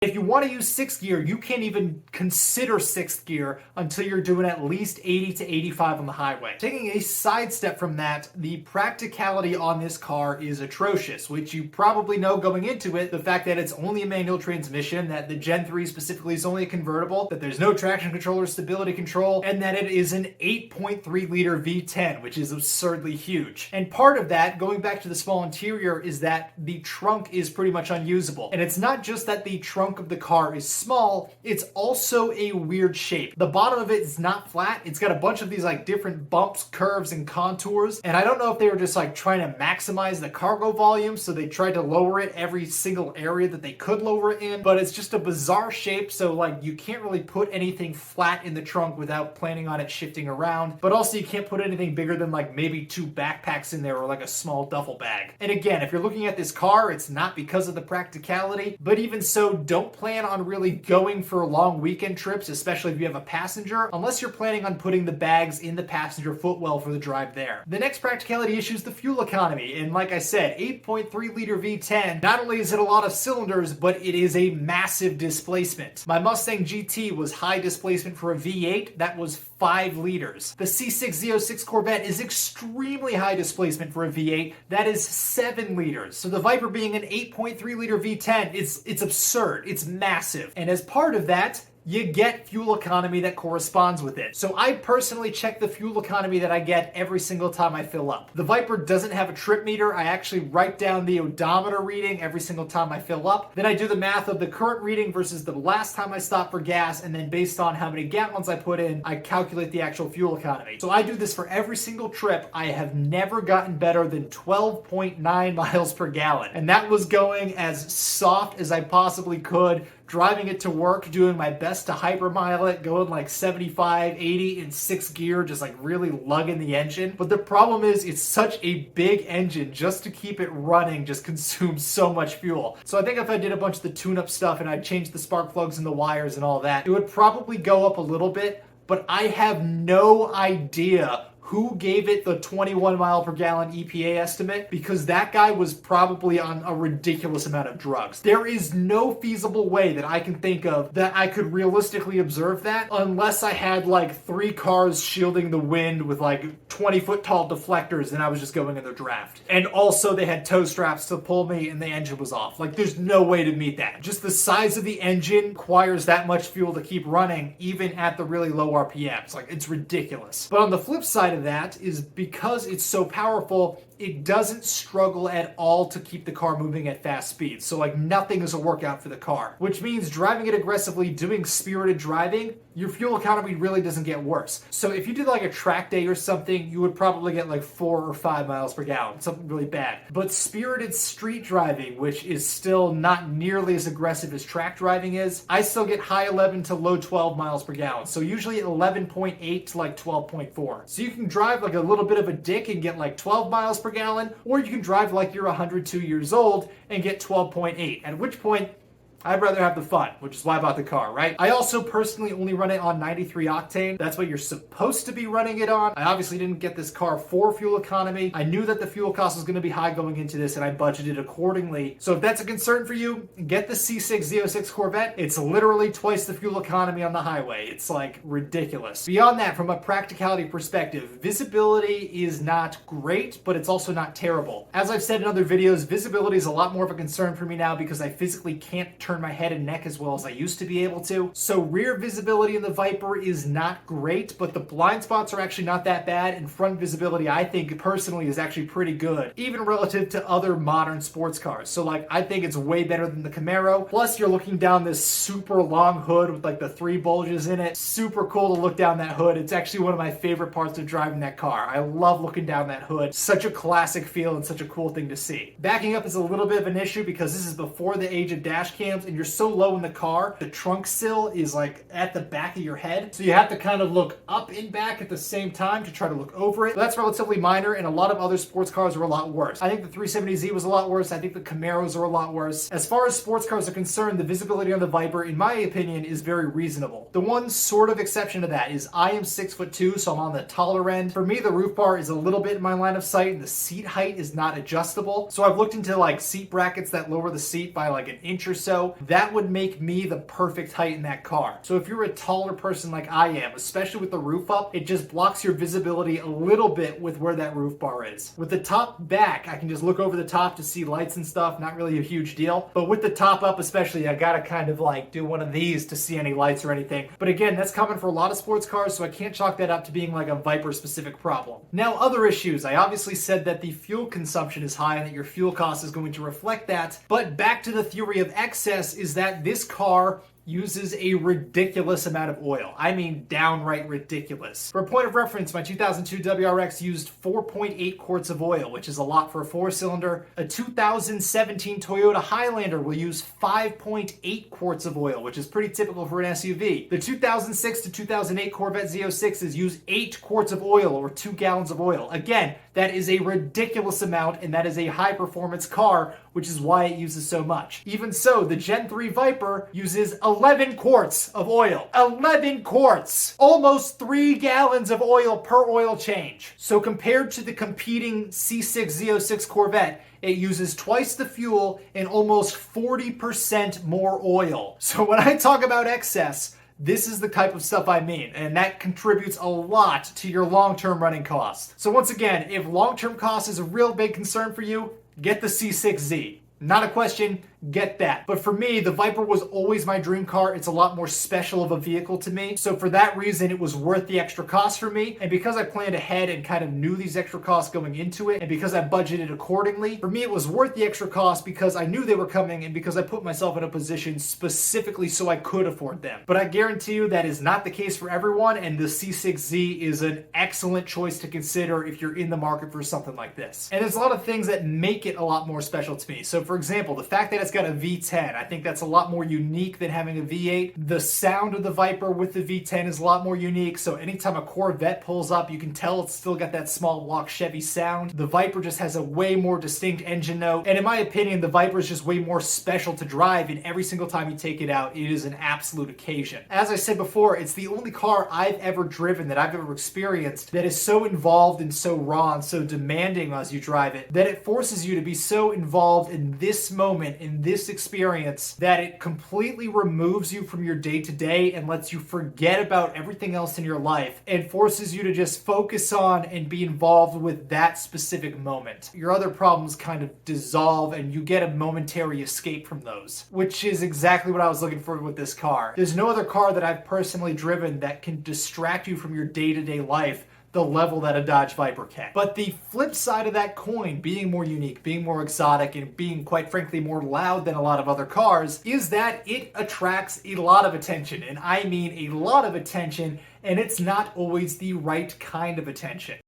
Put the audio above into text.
If you want to use sixth gear, you can't even consider sixth gear until you're doing at least 80 to 85 on the highway. Taking a sidestep from that, the practicality on this car is atrocious, which you probably know going into it. The fact that it's only a manual transmission, that the Gen 3 specifically is only a convertible, that there's no traction control or stability control, and that it is an 8.3 liter V10, which is absurdly huge. And part of that, going back to the small interior, is that the trunk is pretty much unusable. And it's not just that the trunk of the car is small, it's also a weird shape. The bottom of it is not flat. It's got a bunch of these like different bumps, curves, and contours. And I don't know if they were just like trying to maximize the cargo volume, so they tried to lower it every single area that they could lower it in, but it's just a bizarre shape, so like you can't really put anything flat in the trunk without planning on it shifting around. But also you can't put anything bigger than like maybe 2 backpacks in there or like a small duffel bag. And again, if you're looking at this car, it's not because of the practicality, but even so, don't plan on really going for long weekend trips, especially if you have a passenger, unless you're planning on putting the bags in the passenger footwell for the drive there. The next practicality issue is the fuel economy, and like I said, 8.3 liter V10, not only is it a lot of cylinders, but it is a massive displacement. My Mustang GT was high displacement for a V8, that was 5 liters. The C6 Z06 Corvette is extremely high displacement for a V8, that is 7 liters. So the Viper being an 8.3 liter V10, it's absurd, it's massive. And as part of that, you get fuel economy that corresponds with it. So I personally check the fuel economy that I get every single time I fill up. The Viper doesn't have a trip meter. I actually write down the odometer reading every single time I fill up. Then I do the math of the current reading versus the last time I stopped for gas, and then based on how many gallons I put in, I calculate the actual fuel economy. So I do this for every single trip. I have never gotten better than 12.9 miles per gallon. And that was going as soft as I possibly could, driving it to work, doing my best to hypermile it, going like 75, 80 in 6th gear, just like really lugging the engine. But the problem is it's such a big engine, just to keep it running just consumes so much fuel. So I think if I did a bunch of the tune-up stuff and I changed the spark plugs and the wires and all that, it would probably go up a little bit, but I have no idea who gave it the 21 mile per gallon EPA estimate, because that guy was probably on a ridiculous amount of drugs. There is no feasible way that I can think of that I could realistically observe that, unless I had like 3 cars shielding the wind with like 20-foot tall deflectors and I was just going in the draft. And also they had tow straps to pull me and the engine was off. Like there's no way to meet that. Just the size of the engine requires that much fuel to keep running even at the really low RPMs. Like it's ridiculous. But on the flip side of that is, because it's so powerful, it doesn't struggle at all to keep the car moving at fast speeds. So like nothing is a workout for the car, which means driving it aggressively, doing spirited driving, your fuel economy really doesn't get worse. So if you did like a track day or something, you would probably get like 4 or 5 miles per gallon, something really bad. But spirited street driving, which is still not nearly as aggressive as track driving is, I still get high 11 to low 12 miles per gallon. So usually 11.8 to like 12.4. So you can drive like a little bit of a dick and get like 12 miles per gallon, or you can drive like you're 102 years old and get 12.8, at which point I'd rather have the fun, which is why I bought the car, right? I also personally only run it on 93 octane. That's what you're supposed to be running it on. I obviously didn't get this car for fuel economy. I knew that the fuel cost was going to be high going into this, and I budgeted accordingly. So if that's a concern for you, get the C6 Z06 Corvette. It's literally twice the fuel economy on the highway. It's like ridiculous. Beyond that, from a practicality perspective, visibility is not great, but it's also not terrible. As I've said in other videos, visibility is a lot more of a concern for me now because I physically can't turn my head and neck as well as I used to be able to. So rear visibility in the Viper is not great, but the blind spots are actually not that bad, and front visibility I think personally is actually pretty good, even relative to other modern sports cars. So like I think it's way better than the Camaro. Plus you're looking down this super long hood with like the 3 bulges in it. Super cool to look down that hood. It's actually one of my favorite parts of driving that car. I love looking down that hood. Such a classic feel and such a cool thing to see. Backing up is a little bit of an issue because this is before the age of dash cams, and you're so low in the car, the trunk sill is like at the back of your head. So you have to kind of look up and back at the same time to try to look over it. But that's relatively minor, and a lot of other sports cars are a lot worse. I think the 370Z was a lot worse. I think the Camaros are a lot worse. As far as sports cars are concerned, the visibility on the Viper, in my opinion, is very reasonable. The one sort of exception to that is I am 6'2", so I'm on the taller end. For me, the roof bar is a little bit in my line of sight, and the seat height is not adjustable. So I've looked into like seat brackets that lower the seat by like an inch or so, window, that would make me the perfect height in that car. So if you're a taller person like I am, especially with the roof up, it just blocks your visibility a little bit with where that roof bar is. With the top back, I can just look over the top to see lights and stuff, not really a huge deal. But with the top up especially, I gotta kind of like do one of these to see any lights or anything. But again, that's common for a lot of sports cars, so I can't chalk that up to being like a Viper specific problem. Now, other issues. I obviously said that the fuel consumption is high and that your fuel cost is going to reflect that. But back to the theory of excess is that this car uses a ridiculous amount of oil. I mean, downright ridiculous. For a point of reference, my 2002 WRX used 4.8 quarts of oil, which is a lot for a 4-cylinder. A 2017 Toyota Highlander will use 5.8 quarts of oil, which is pretty typical for an SUV. The 2006 to 2008 Corvette Z06s use 8 quarts of oil, or 2 gallons of oil. Again, that is a ridiculous amount, and that is a high-performance car, which is why it uses so much. Even so, the Gen 3 Viper uses 11 quarts of oil. 11 quarts! Almost 3 gallons of oil per oil change. So compared to the competing C6 Z06 Corvette, it uses twice the fuel and almost 40% more oil. So when I talk about excess, this is the type of stuff I mean, and that contributes a lot to your long-term running cost. So once again, if long-term cost is a real big concern for you, get the C6Z. Not a question, get that. But for me, the Viper was always my dream car. It's a lot more special of a vehicle to me. So for that reason, it was worth the extra cost for me. And because I planned ahead and kind of knew these extra costs going into it, and because I budgeted accordingly, for me, it was worth the extra cost because I knew they were coming and because I put myself in a position specifically so I could afford them. But I guarantee you that is not the case for everyone, and the C6Z is an excellent choice to consider if you're in the market for something like this. And there's a lot of things that make it a lot more special to me. So for example, the fact that it's got a V10, I think that's a lot more unique than having a V8. The sound of the Viper with the V10 is a lot more unique, so anytime a Corvette pulls up, you can tell it's still got that small block Chevy sound. The Viper just has a way more distinct engine note, and in my opinion, the Viper is just way more special to drive, and every single time you take it out, it is an absolute occasion. As I said before, it's the only car I've ever driven, that I've ever experienced, that is so involved and so raw and so demanding as you drive it, that it forces you to be so involved in this moment, in this experience, that it completely removes you from your day-to-day and lets you forget about everything else in your life and forces you to just focus on and be involved with that specific moment. Your other problems kind of dissolve and you get a momentary escape from those, which is exactly what I was looking for with this car. There's no other car that I've personally driven that can distract you from your day-to-day life the level that a Dodge Viper can. But the flip side of that coin, being more unique, being more exotic, and being, quite frankly, more loud than a lot of other cars, is that it attracts a lot of attention. And I mean a lot of attention, and it's not always the right kind of attention.